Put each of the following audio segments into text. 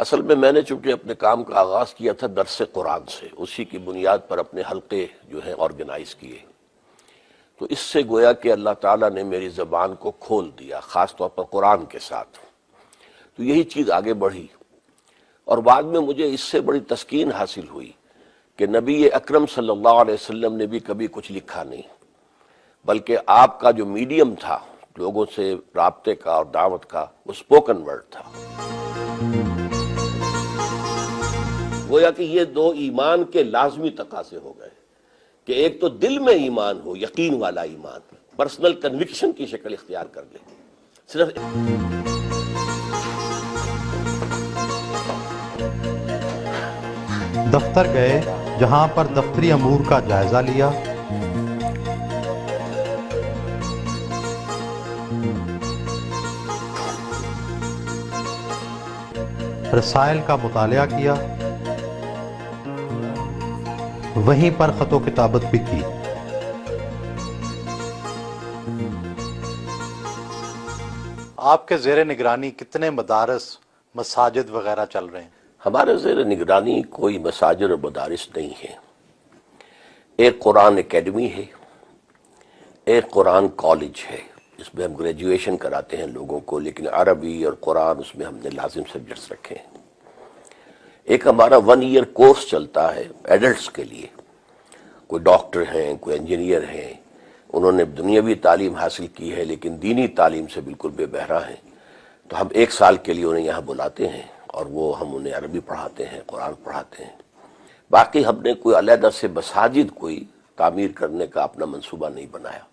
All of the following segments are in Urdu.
اصل میں نے چونکہ اپنے کام کا آغاز کیا تھا درس قرآن سے، اسی کی بنیاد پر اپنے حلقے جو ہیں آرگنائز کیے، تو اس سے گویا کہ اللہ تعالیٰ نے میری زبان کو کھول دیا، خاص طور پر قرآن کے ساتھ، تو یہی چیز آگے بڑھی۔ اور بعد میں مجھے اس سے بڑی تسکین حاصل ہوئی کہ نبی اکرم صلی اللہ علیہ وسلم نے بھی کبھی کچھ لکھا نہیں، بلکہ آپ کا جو میڈیم تھا لوگوں سے رابطے کا اور دعوت کا، وہ اسپوکن ورڈ تھا۔ گویا کہ یہ دو ایمان کے لازمی تقاضے ہو گئے کہ ایک تو دل میں ایمان ہو، یقین والا ایمان، پرسنل کنوکشن کی شکل اختیار کر لے، صرف دفتر گئے جہاں پر دفتری امور کا جائزہ لیا، رسائل کا مطالعہ کیا، وہیں پر خط و کتابت بھی کی۔ آپ کے زیر نگرانی کتنے مدارس، مساجد وغیرہ چل رہے ہیں؟ ہمارے زیر نگرانی کوئی مساجد اور مدارس نہیں ہیں۔ ایک قرآن اکیڈمی ہے، ایک قرآن کالج ہے، اس میں ہم گریجویشن کراتے ہیں لوگوں کو، لیکن عربی اور قرآن اس میں ہم نے لازم سبجیکٹس رکھے ہیں۔ ایک ہمارا 1 ایئر کورس چلتا ہے ایڈلٹس کے لیے، کوئی ڈاکٹر ہیں، کوئی انجینئر ہیں، انہوں نے دنیاوی تعلیم حاصل کی ہے لیکن دینی تعلیم سے بالکل بے بہرا ہیں، تو ہم 1 سال کے لیے انہیں یہاں بلاتے ہیں اور وہ ہم انہیں عربی پڑھاتے ہیں، قرآن پڑھاتے ہیں۔ باقی ہم نے کوئی علیحدہ سے مساجد کوئی تعمیر کرنے کا اپنا منصوبہ نہیں بنایا۔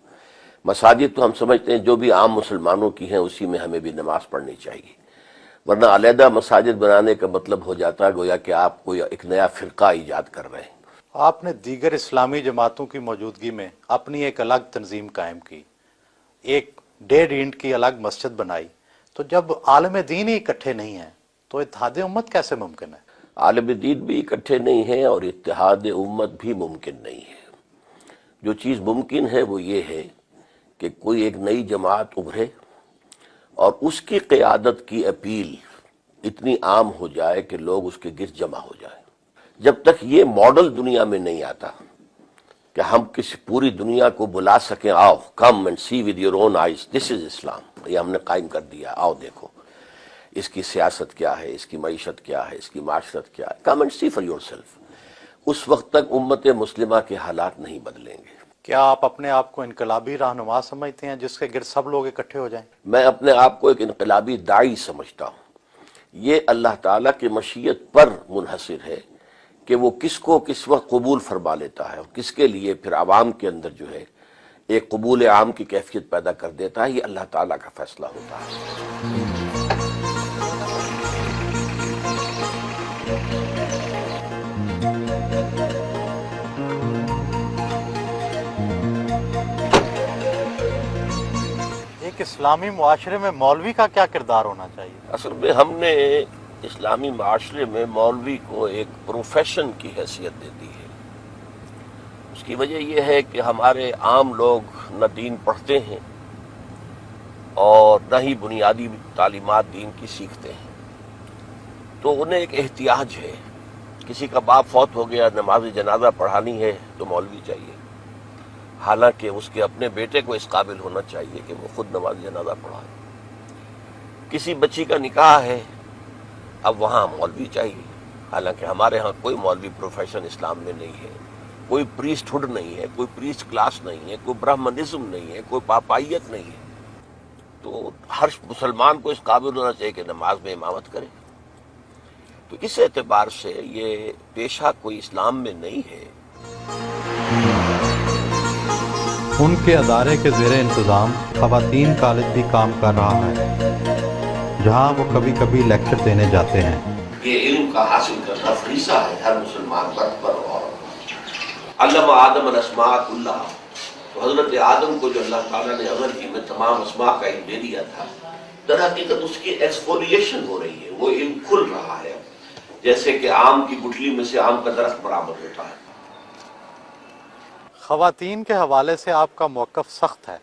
مساجد تو ہم سمجھتے ہیں جو بھی عام مسلمانوں کی ہیں اسی میں ہمیں بھی نماز پڑھنی چاہیے، ورنہ علیحدہ مساجد بنانے کا مطلب ہو جاتا ہے گویا کہ آپ کوئی ایک نیا فرقہ ایجاد کر رہے ہیں۔ آپ نے دیگر اسلامی جماعتوں کی موجودگی میں اپنی ایک الگ تنظیم قائم کی، ایک 1.5 اینٹ کی الگ مسجد بنائی، تو جب عالم دین ہی اکٹھے نہیں ہیں تو اتحاد امت کیسے ممکن ہے؟ عالم دین بھی اکٹھے نہیں ہیں اور اتحاد امت بھی ممکن نہیں ہے۔ جو چیز ممکن ہے وہ یہ ہے کہ کوئی ایک نئی جماعت ابھرے اور اس کی قیادت کی اپیل اتنی عام ہو جائے کہ لوگ اس کے گرد جمع ہو جائیں۔ جب تک یہ ماڈل دنیا میں نہیں آتا کہ ہم کسی پوری دنیا کو بلا سکیں، آؤ come and see with your own eyes this is Islam, یہ ہم نے قائم کر دیا، آؤ دیکھو اس کی سیاست کیا ہے، اس کی معیشت کیا ہے، اس کی معاشرت کیا ہے، come and see for yourself, اس وقت تک امت مسلمہ کے حالات نہیں بدلیں گے۔ کیا آپ اپنے آپ کو انقلابی رہنما سمجھتے ہیں جس کے گرد سب لوگ اکٹھے ہو جائیں؟ میں اپنے آپ کو ایک انقلابی داعی سمجھتا ہوں۔ یہ اللہ تعالیٰ کی مشیت پر منحصر ہے کہ وہ کس کو کس وقت قبول فرما لیتا ہے اور کس کے لیے پھر عوام کے اندر جو ہے ایک قبول عام کی کیفیت پیدا کر دیتا ہے، یہ اللہ تعالیٰ کا فیصلہ ہوتا ہے۔ ایک اسلامی معاشرے میں مولوی کا کیا کردار ہونا چاہیے؟ اصل میں ہم نے اسلامی معاشرے میں مولوی کو ایک پروفیشن کی حیثیت دے دی ہے۔ اس کی وجہ یہ ہے کہ ہمارے عام لوگ نہ دین پڑھتے ہیں اور نہ ہی بنیادی تعلیمات دین کی سیکھتے ہیں، تو انہیں ایک احتیاج ہے، کسی کا باپ فوت ہو گیا، نماز جنازہ پڑھانی ہے تو مولوی چاہیے، حالانکہ اس کے اپنے بیٹے کو اس قابل ہونا چاہیے کہ وہ خود نماز جنازہ پڑھائے۔ کسی بچی کا نکاح ہے، اب وہاں مولوی چاہیے، حالانکہ ہمارے ہاں کوئی مولوی پروفیشن اسلام میں نہیں ہے، کوئی پریسٹ ہوڈ نہیں ہے، کوئی پریسٹ کلاس نہیں ہے، کوئی برہمنزم نہیں ہے، کوئی پاپائیت نہیں ہے، تو ہر مسلمان کو اس قابل ہونا چاہیے کہ نماز میں امامت کرے۔ تو اس اعتبار سے یہ پیشہ کوئی اسلام میں نہیں ہے۔ ان کے ادارے کے زیر انتظام خواتین کالج بھی کام کر رہا ہے، جہاں وہ کبھی کبھی لیکچر دینے جاتے ہیں۔ یہ علم کا حاصل کرنا فریضہ ہے ہر مسلمان مرد پر، اور علم آدم الاسماء کلھا، تو حضرت آدم کو جو اللہ تعالیٰ نے عمل کی میں تمام اسماء کا علم دے دیا تھا، در حقیقت اس کی ایکسفولیشن ہو رہی ہے، وہ علم کھل رہا ہے، جیسے کہ آم کی گٹھلی میں سے آم کا درخت برآمد ہوتا ہے۔ خواتین کے حوالے سے آپ کا موقف سخت ہے،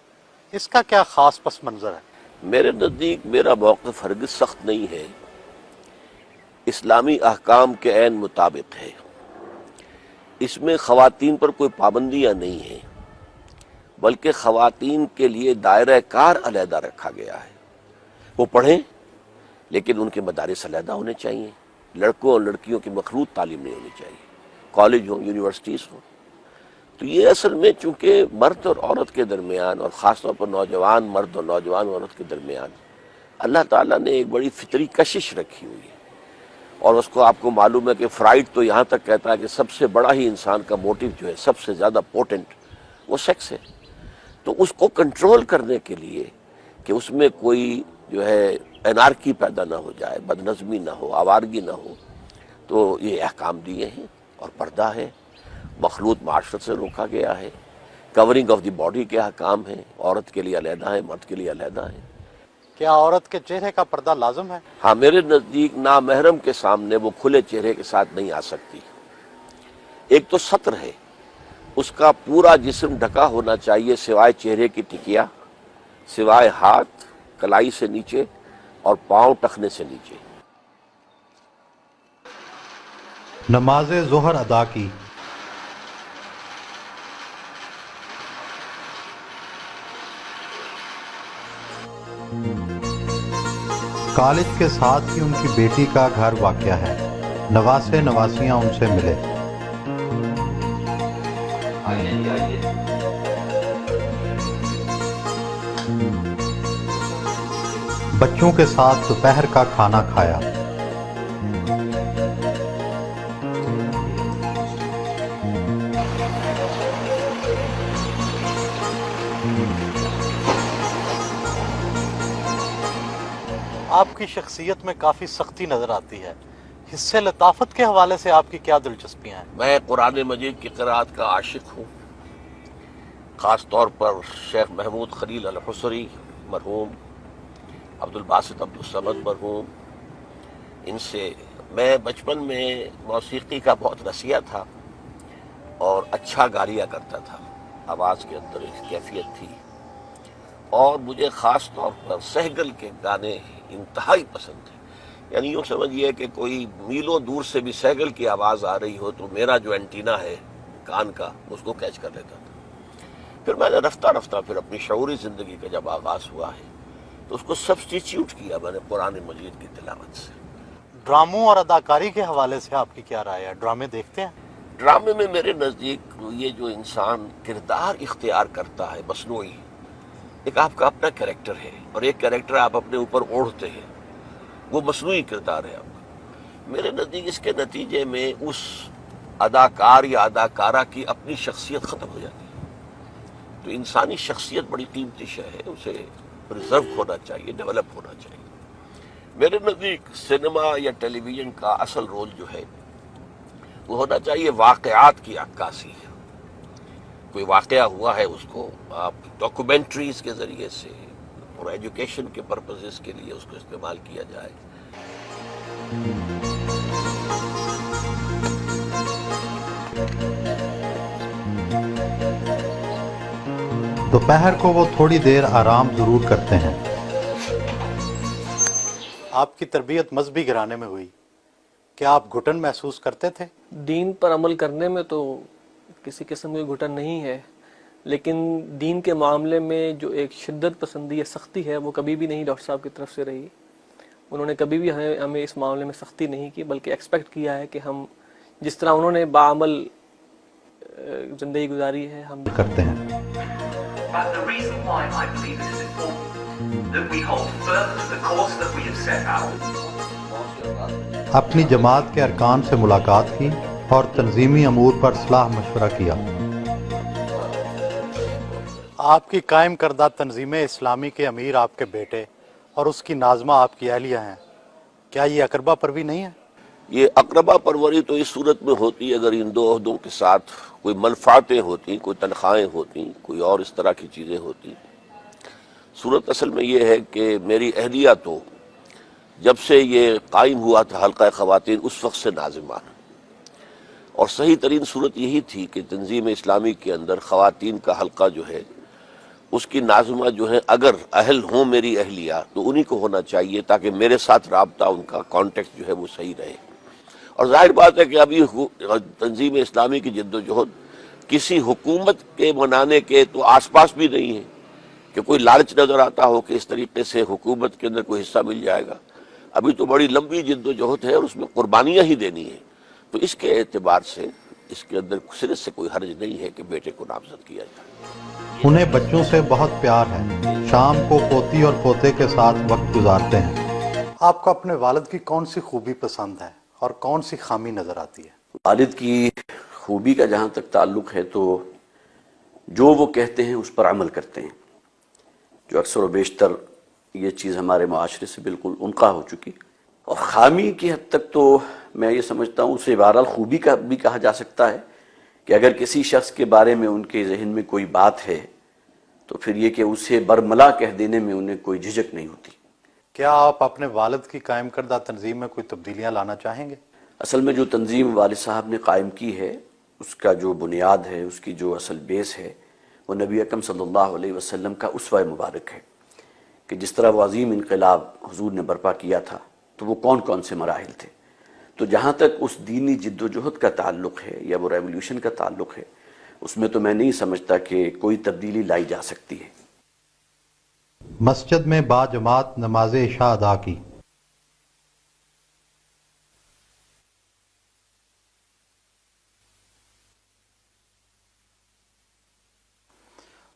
اس کا کیا خاص پس منظر ہے؟ میرے نزدیک میرا موقف ہرگز سخت نہیں ہے، اسلامی احکام کے عین مطابق ہے. اس میں خواتین پر کوئی پابندیاں نہیں ہیں، بلکہ خواتین کے لیے دائرہ کار علیحدہ رکھا گیا ہے. وہ پڑھیں لیکن ان کے مدارس علیحدہ ہونے چاہیے، لڑکوں اور لڑکیوں کی مخلوط تعلیم نہیں ہونی چاہیے، کالج ہوں، یونیورسٹیز ہوں. تو یہ اصل میں چونکہ مرد اور عورت کے درمیان، اور خاص طور پر نوجوان مرد اور نوجوان عورت کے درمیان اللہ تعالیٰ نے ایک بڑی فطری کشش رکھی ہوئی ہے. اور اس کو آپ کو معلوم ہے کہ فرائڈ تو یہاں تک کہتا ہے کہ سب سے بڑا ہی انسان کا موٹیو جو ہے، سب سے زیادہ پوٹنٹ، وہ سیکس ہے. تو اس کو کنٹرول کرنے کے لیے کہ اس میں کوئی جو ہے انارکی پیدا نہ ہو جائے، بدنظمی نہ ہو، آوارگی نہ ہو، تو یہ احکام دیے ہیں. اور پردہ ہے، مخلوط معاشرت سے روکا گیا ہے. کورنگ آف دی باڈی کے احکام ہیں، عورت کے لیے علیحدہ ہے، مرد کے لیے علیحدہ ہے. کیا عورت کے چہرے کا پردہ لازم ہے؟ ہاں، میرے نزدیک نامحرم کے سامنے وہ کھلے چہرے کے ساتھ نہیں آ سکتی. ایک تو ستر ہے، اس کا پورا جسم ڈھکا ہونا چاہیے سوائے چہرے کی ٹکیا، سوائے ہاتھ کلائی سے نیچے اور پاؤں ٹخنے سے نیچے. نماز ظہر ادا کی. کالج کے ساتھ ہی ان کی بیٹی کا گھر واقع ہے. نواسے نواسیاں ان سے ملے. بچوں کے ساتھ دوپہر کا کھانا کھایا. آپ کی شخصیت میں کافی سختی نظر آتی ہے، حصے لطافت کے حوالے سے آپ کی کیا دلچسپیاں ہیں؟ میں قرآن مجید کی قرآت کا عاشق ہوں، خاص طور پر شیخ محمود خلیل الحصری مرحوم، عبد الباسط عبد الصمد مرحوم، ان سے میں بچپن میں موسیقی کا بہت رسیہ تھا اور اچھا گا لیا کرتا تھا. آواز کے اندر ایک کیفیت تھی، اور مجھے خاص طور پر سہگل کے گانے انتہائی پسند تھے. یعنی یوں سمجھیے کہ کوئی میلوں دور سے بھی سہگل کی آواز آ رہی ہو تو میرا جو اینٹینا ہے کان کا اس کو کیچ کر لیتا تھا. پھر میں نے رفتہ رفتہ پھر اپنی شعوری زندگی کا جب آغاز ہوا ہے تو اس کو سبسٹیچیوٹ کیا میں نے قرآن مجید کی تلاوت سے. ڈراموں اور اداکاری کے حوالے سے آپ کی کیا رائے ہے؟ ڈرامے دیکھتے ہیں؟ ڈرامے میں میرے نزدیک یہ جو انسان کردار اختیار کرتا ہے مصنوعی، ایک آپ کا اپنا کریکٹر ہے اور ایک کریکٹر آپ اپنے اوپر اوڑھتے ہیں، وہ مصنوعی کردار ہے آپ کا. میرے نزدیک اس کے نتیجے میں اس اداکار یا اداکارہ کی اپنی شخصیت ختم ہو جاتی ہے. تو انسانی شخصیت بڑی قیمتی شے ہے، اسے پرزرو ہونا چاہیے، ڈیولپ ہونا چاہیے. میرے نزدیک سینما یا ٹیلی ویژن کا اصل رول جو ہے وہ ہونا چاہیے واقعات کی عکاسی. کوئی واقعہ ہوا ہے اس کو آپ ڈاکومنٹریز کے ذریعے سے اور ایجوکیشن کے پرپزز کے لیے اس کو استعمال کیا جائے. دوپہر کو وہ تھوڑی دیر آرام ضرور کرتے ہیں. آپ کی تربیت مذہبی گھرانے میں ہوئی، کیا آپ گھٹن محسوس کرتے تھے؟ دین پر عمل کرنے میں تو کسی قسم کی گھٹن نہیں ہے، لیکن دین کے معاملے میں جو ایک شدت پسندی یا سختی ہے وہ کبھی بھی نہیں ڈاکٹر صاحب کی طرف سے رہی. انہوں نے کبھی بھی ہمیں اس معاملے میں سختی نہیں کی، بلکہ ایکسپیکٹ کیا ہے کہ ہم جس طرح انہوں نے باعمل زندگی گزاری ہے ہم کرتے ہیں. But the reason why I believe it is important that we hold firm to the course that we have set out. اپنی جماعت کے ارکان سے ملاقات کی اور تنظیمی امور پر صلاح مشورہ کیا. آپ کی قائم کردہ تنظیم اسلامی کے امیر آپ کے بیٹے اور اس کی ناظمہ آپ کی اہلیہ ہیں، کیا یہ اقربا پروی نہیں ہے؟ یہ اقربا پروری تو اس صورت میں ہوتی ہے اگر ان دو عہدوں کے ساتھ کوئی منفعتیں ہوتی، کوئی تنخواہیں ہوتی، کوئی اور اس طرح کی چیزیں ہوتی. صورت اصل میں یہ ہے کہ میری اہلیہ تو جب سے یہ قائم ہوا تھا حلقہ خواتین اس وقت سے ناظمان، اور صحیح ترین صورت یہی تھی کہ تنظیم اسلامی کے اندر خواتین کا حلقہ جو ہے اس کی ناظمہ جو ہے اگر اہل ہوں میری اہلیہ تو انہی کو ہونا چاہیے، تاکہ میرے ساتھ رابطہ ان کا کانٹیکٹ جو ہے وہ صحیح رہے۔ اور ظاہر بات ہے کہ ابھی تنظیم اسلامی کی جد و جہد کسی حکومت کے منانے کے تو آس پاس بھی نہیں ہے کہ کوئی لالچ نظر آتا ہو کہ اس طریقے سے حکومت کے اندر کوئی حصہ مل جائے گا۔ ابھی تو بڑی لمبی جد و جہد ہے اور اس میں قربانیاں ہی دینی ہیں، تو اس کے اعتبار سے اس کے اندر صرف سے کوئی حرج نہیں ہے کہ بیٹے کو نامزد کیا جائے۔ انہیں بچوں سے بہت پیار ہے، شام کو پوتی اور پوتے کے ساتھ وقت گزارتے ہیں۔ آپ کو اپنے والد کی کون سی خوبی پسند ہے اور کون سی خامی نظر آتی ہے؟ والد کی خوبی کا جہاں تک تعلق ہے تو جو وہ کہتے ہیں اس پر عمل کرتے ہیں، جو اکثر و بیشتر یہ چیز ہمارے معاشرے سے بالکل انقطاع ہو چکی۔ اور خامی کی حد تک تو میں یہ سمجھتا ہوں اسے بہرحال خوبی کا بھی کہا جا سکتا ہے کہ اگر کسی شخص کے بارے میں ان کے ذہن میں کوئی بات ہے تو پھر یہ کہ اسے برملا کہہ دینے میں انہیں کوئی جھجک نہیں ہوتی۔ کیا آپ اپنے والد کی قائم کردہ تنظیم میں کوئی تبدیلیاں لانا چاہیں گے؟ اصل میں جو تنظیم والد صاحب نے قائم کی ہے اس کا جو بنیاد ہے، اس کی جو اصل بیس ہے، وہ نبی اکرم صلی اللہ علیہ وسلم کا اسوہ مبارک ہے کہ جس طرح وہ عظیم انقلاب حضور نے برپا کیا تھا تو وہ کون کون سے مراحل تھے۔ تو جہاں تک اس دینی جد و جہد کا تعلق ہے یا وہ ریولیوشن کا تعلق ہے، اس میں تو میں نہیں سمجھتا کہ کوئی تبدیلی لائی جا سکتی ہے۔ مسجد میں با جماعت نماز عشاء ادا کی۔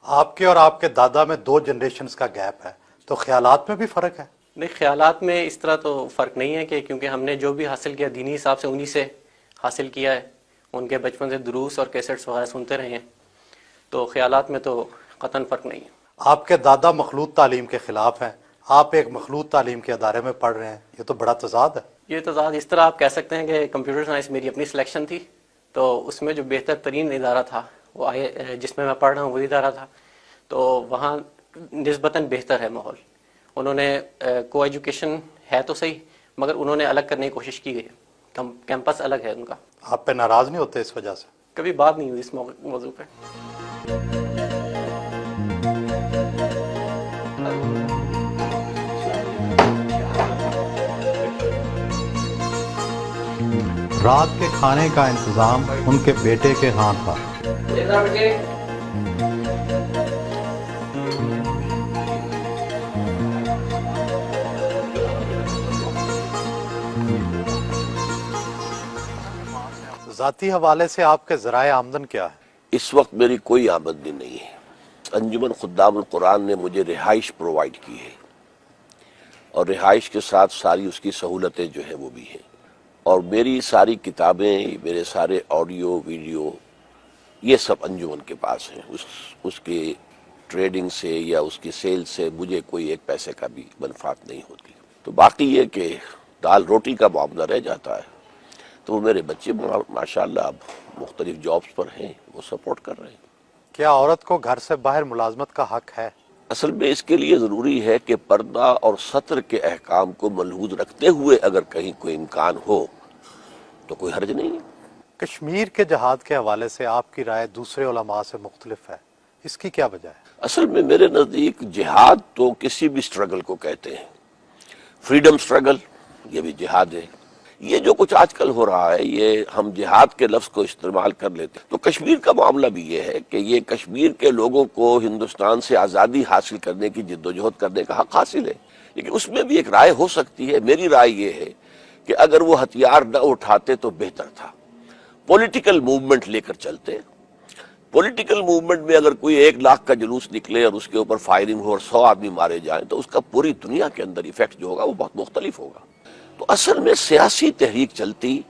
آپ کے اور آپ کے دادا میں 2 جنریشنز کا گیپ ہے، تو خیالات میں بھی فرق ہے؟ نہیں، خیالات میں اس طرح تو فرق نہیں ہے کہ کیونکہ ہم نے جو بھی حاصل کیا دینی حساب سے انہی سے حاصل کیا ہے، ان کے بچپن سے دروس اور کیسٹس وغیرہ سنتے رہے ہیں، تو خیالات میں تو قطعاً فرق نہیں ہے۔ آپ کے دادا مخلوط تعلیم کے خلاف ہیں، آپ ایک مخلوط تعلیم کے ادارے میں پڑھ رہے ہیں، یہ تو بڑا تضاد ہے۔ یہ تضاد اس طرح آپ کہہ سکتے ہیں کہ کمپیوٹر سائنس میری اپنی سلیکشن تھی، تو اس میں جو بہتر ترین ادارہ تھا وہ جس میں پڑھ رہا ہوں وہی ادارہ تھا، تو وہاں نسبتاً بہتر ہے ماحول۔ انہوں نے کو ایجوکیشن ہے تو صحیح، مگر انہوں نے الگ کرنے کی کوشش کی گئی ہے، کیمپس الگ ہے ان کا۔ آپ پہ ناراض نہیں ہوتے اس وجہ سے؟ کبھی بات نہیں ہوئی اس موضوع پہ۔ رات کے کھانے کا انتظام ان کے بیٹے کے ہاں تھا۔ ذاتی حوالے سے آپ کے ذرائع آمدن کیا ہے؟ اس وقت میری کوئی آمدنی نہیں ہے۔ انجمن خدام القرآن نے مجھے رہائش پرووائڈ کی ہے، اور رہائش کے ساتھ ساری اس کی سہولتیں جو ہیں وہ بھی ہیں، اور میری ساری کتابیں، میرے سارے آڈیو ویڈیو یہ سب انجمن کے پاس ہیں۔ اس کے ٹریڈنگ سے یا اس کی سیل سے مجھے کوئی ایک پیسے کا بھی منفعت نہیں ہوتی۔ تو باقی یہ کہ دال روٹی کا معاملہ رہ جاتا ہے، تو وہ میرے بچے ماشاءاللہ اب مختلف جابز پر ہیں، وہ سپورٹ کر رہے ہیں۔ کیا عورت کو گھر سے باہر ملازمت کا حق ہے؟ اصل میں اس کے لیے ضروری ہے کہ پردہ اور ستر کے احکام کو ملحوظ رکھتے ہوئے اگر کہیں کوئی امکان ہو تو کوئی حرج نہیں ہے۔ کشمیر کے جہاد کے حوالے سے آپ کی رائے دوسرے علماء سے مختلف ہے، اس کی کیا وجہ ہے؟ اصل میں میرے نزدیک جہاد تو کسی بھی سٹرگل کو کہتے ہیں، فریڈم سٹرگل یہ بھی جہاد ہے۔ یہ جو کچھ آج کل ہو رہا ہے، یہ ہم جہاد کے لفظ کو استعمال کر لیتے ہیں۔ تو کشمیر کا معاملہ بھی یہ ہے کہ یہ کشمیر کے لوگوں کو ہندوستان سے آزادی حاصل کرنے کی جدوجہد کرنے کا حق حاصل ہے، لیکن اس میں بھی ایک رائے ہو سکتی ہے۔ میری رائے یہ ہے کہ اگر وہ ہتھیار نہ اٹھاتے تو بہتر تھا، پولیٹیکل موومنٹ لے کر چلتے۔ پولیٹیکل موومنٹ میں اگر کوئی 1 لاکھ کا جلوس نکلے اور اس کے اوپر فائرنگ ہو اور 100 آدمی مارے جائیں تو اس کا پوری دنیا کے اندر ایفیکٹ جو ہوگا وہ بہت مختلف ہوگا۔ تو اصل میں سیاسی تحریک چلتی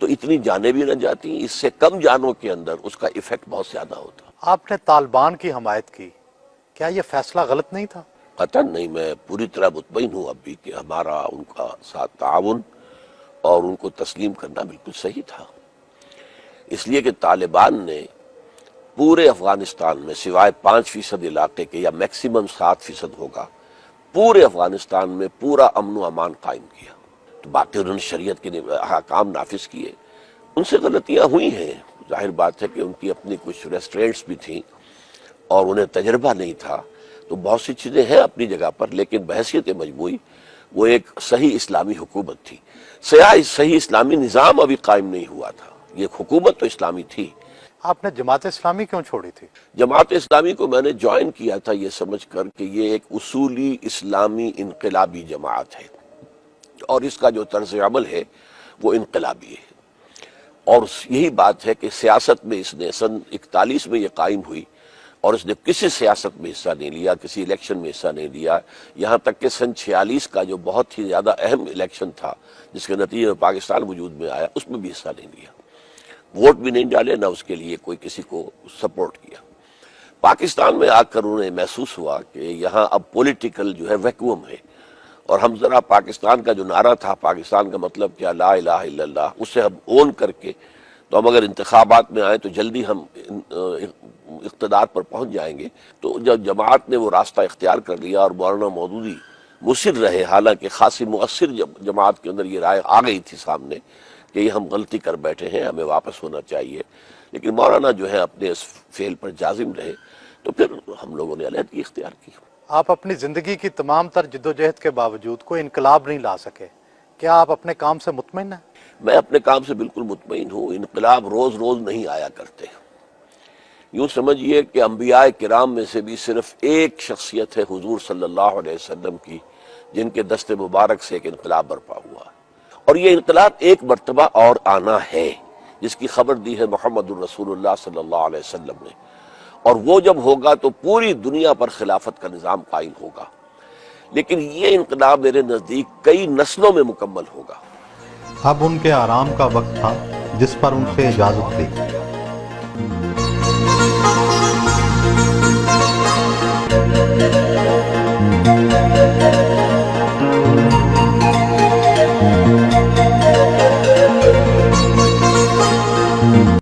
تو اتنی جانیں بھی نہ جاتی، اس سے کم جانوں کے اندر اس کا ایفیکٹ بہت زیادہ ہوتا۔ آپ نے طالبان کی حمایت کی، کیا یہ فیصلہ غلط نہیں تھا؟ قطعاً نہیں، میں پوری طرح مطمئن ہوں اب بھی کہ ہمارا ان کا ساتھ تعاون اور ان کو تسلیم کرنا بالکل صحیح تھا، اس لیے کہ طالبان نے پورے افغانستان میں سوائے 5% علاقے کے یا میکسیمم 7% ہوگا، پورے افغانستان میں پورا امن و امان قائم کیا۔ تو باقی انہوں نے شریعت کے احکام نافذ کیے، ان سے غلطیاں ہوئی ہیں، ظاہر بات ہے کہ ان کی اپنی کچھ ریسٹرینٹس بھی تھیں اور انہیں تجربہ نہیں تھا، تو بہت سی چیزیں ہیں اپنی جگہ پر، لیکن بحیثیت مجموعی وہ ایک صحیح اسلامی حکومت تھی. صحیح اسلامی نظام ابھی قائم نہیں ہوا تھا، یہ حکومت تو اسلامی تھی. آپ نے جماعت اسلامی کیوں چھوڑی تھی؟ جماعت اسلامی کو میں نے جوائن کیا تھا یہ سمجھ کر کہ یہ ایک اصولی اسلامی انقلابی جماعت ہے، اور اس کا جو طرز عمل ہے وہ انقلابی ہے. اور یہی بات ہے کہ سیاست میں اس نے سن 41 میں یہ قائم ہوئی، اور اس نے کسی سیاست میں حصہ نہیں لیا، کسی الیکشن میں حصہ نہیں لیا، یہاں تک کہ سن 46 کا جو بہت ہی زیادہ اہم الیکشن تھا جس کے نتیجے میں پاکستان وجود میں آیا، اس میں بھی حصہ نہیں لیا، ووٹ بھی نہیں ڈالے، نہ اس کے لیے کوئی کسی کو سپورٹ کیا. پاکستان میں آ کر انہیں محسوس ہوا کہ یہاں اب پولیٹیکل جو ہے ویکوم ہے، اور ہم ذرا پاکستان کا جو نعرہ تھا، پاکستان کا مطلب کیا، لا الہ الا اللہ، اسے ہم اون کر کے تو ہم اگر انتخابات میں آئیں تو جلدی ہم اقتدار پر پہنچ جائیں گے. تو جب جماعت نے وہ راستہ اختیار کر لیا اور مولانا مودودی مصر رہے، حالانکہ خاصی مؤثر جماعت کے اندر یہ رائے آ گئی تھی سامنے کہ یہ ہم غلطی کر بیٹھے ہیں، ہمیں واپس ہونا چاہیے، لیکن مولانا جو ہے اپنے اس فعل پر جازم رہے، تو پھر ہم لوگوں نے علیحدگی اختیار کی. آپ اپنی زندگی کی تمام تر جدوجہد کے باوجود کوئی انقلاب نہیں لا سکے، کیا آپ اپنے کام سے مطمئن ہیں؟ میں اپنے کام سے بالکل مطمئن ہوں. انقلاب روز روز نہیں آیا کرتے. یوں سمجھیے کہ انبیاء کرام میں سے بھی صرف ایک شخصیت ہے حضور صلی اللہ علیہ وسلم کی جن کے دست مبارک سے ایک انقلاب برپا ہوا، اور یہ انقلاب ایک مرتبہ اور آنا ہے جس کی خبر دی ہے محمد الرسول اللہ صلی اللہ علیہ وسلم نے، اور وہ جب ہوگا تو پوری دنیا پر خلافت کا نظام قائم ہوگا. لیکن یہ انقلاب میرے نزدیک کئی نسلوں میں مکمل ہوگا. اب ان کے آرام کا وقت تھا جس پر ان سے اجازت تھی.